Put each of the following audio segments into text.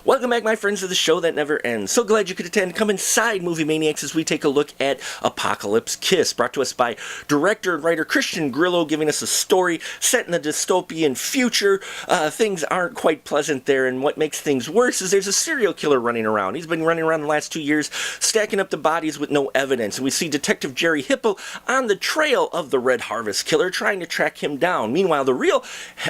Welcome back, my friends, to the show that never ends. So glad you could attend. Come inside, Movie Maniacs, as we take a look at Apocalypse Kiss, brought to us by director and writer Christian Grillo, giving us a story set in a dystopian future. Things aren't quite pleasant there, and what makes things worse is there's a serial killer running around. He's been running around the last 2 years, stacking up the bodies with no evidence, and we see Detective Jerry Hipple on the trail of the Red Harvest Killer, trying to track him down. Meanwhile, the real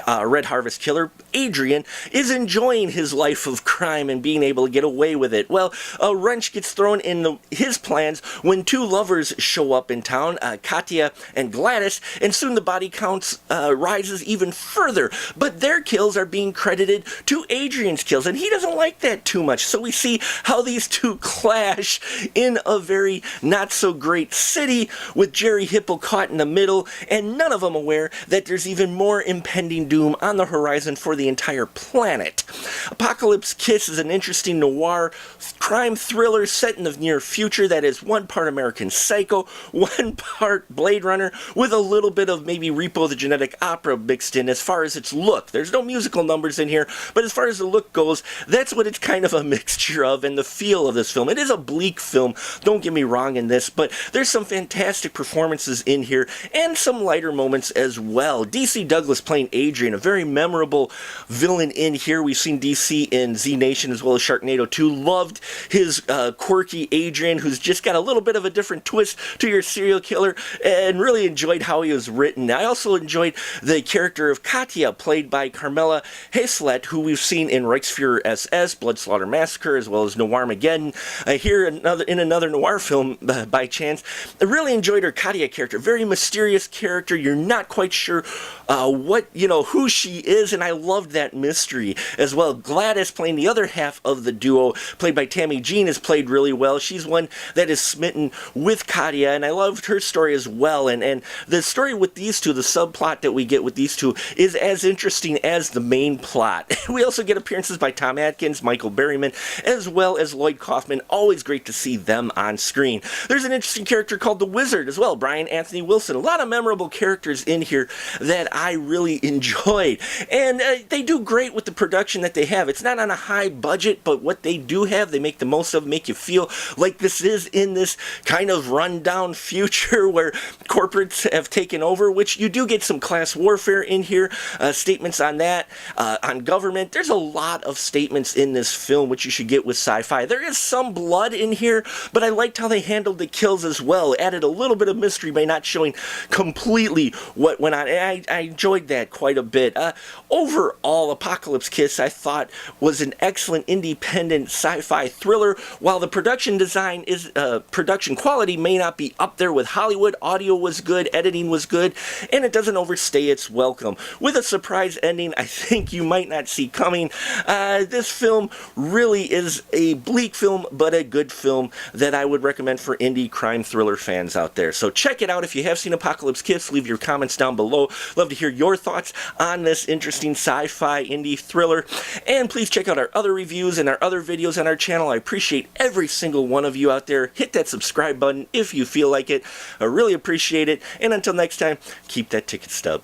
Red Harvest Killer, Adrian, is enjoying his life of crime and being able to get away with it. Well, a wrench gets thrown in his plans when two lovers show up in town, Katya and Gladys, and soon the body count rises even further. But their kills are being credited to Adrian's kills, and he doesn't like that too much. So we see how these two clash in a very not-so-great city, with Jerry Hipple caught in the middle, and none of them aware that there's even more impending doom on the horizon for the entire planet. Apocalypse Kiss is an interesting noir crime thriller set in the near future that is one part American Psycho, one part Blade Runner, with a little bit of maybe Repo the Genetic Opera mixed in as far as its look. There's no musical numbers in here, but as far as the look goes, that's what it's kind of a mixture of, and the feel of this film. It is a bleak film, don't get me wrong in this, but there's some fantastic performances in here, and some lighter moments as well. DC Douglas playing Adrian, a very memorable villain in here. We've seen DC in Z Nation as well as Sharknado 2. Loved his quirky Adrian, who's just got a little bit of a different twist to your serial killer, and really enjoyed how he was written. I also enjoyed the character of Katya, played by Carmela Hayslett, who we've seen in Reichsfuhrer SS, Blood Slaughter Massacre, as well as Noirmageddon. Here in another noir film by chance. I really enjoyed her Katya character. Very mysterious character. You're not quite sure who she is, and I loved that mystery as well. Gladys, playing the other half of the duo, played by Tammy Jean, is played really well. She's one that is smitten with Katya, and I loved her story as well. And the story with these two, the subplot that we get with these two, is as interesting as the main plot. We also get appearances by Tom Atkins, Michael Berryman, as well as Lloyd Kaufman. Always great to see them on screen. There's an interesting character called the Wizard as well, Brian Anthony Wilson. A lot of memorable characters in here that I really enjoyed. And they do great with the production that they have. It's not on a high budget, but what they do have, they make the most of, make you feel like this is in this kind of rundown future where corporates have taken over, which you do get some class warfare in here, statements on that, on government. There's a lot of statements in this film which you should get with sci-fi. There is some blood in here, but I liked how they handled the kills as well. Added a little bit of mystery by not showing completely what went on. And I enjoyed that quite a bit. Overall, Apocalypse Kiss, I thought, was an excellent independent sci-fi thriller. While the production design is production quality may not be up there with Hollywood, audio was good, editing was good, and it doesn't overstay its welcome. With a surprise ending I think you might not see coming. This film really is a bleak film, but a good film that I would recommend for indie crime thriller fans out there. So check it out. If you have seen Apocalypse Kiss, leave your comments down below. Love to hear your thoughts on this interesting sci-fi indie thriller. And please check out our other reviews and our other videos on our channel. I appreciate every single one of you out there. Hit that subscribe button if you feel like it. I really appreciate it. And until next time, keep that ticket stub.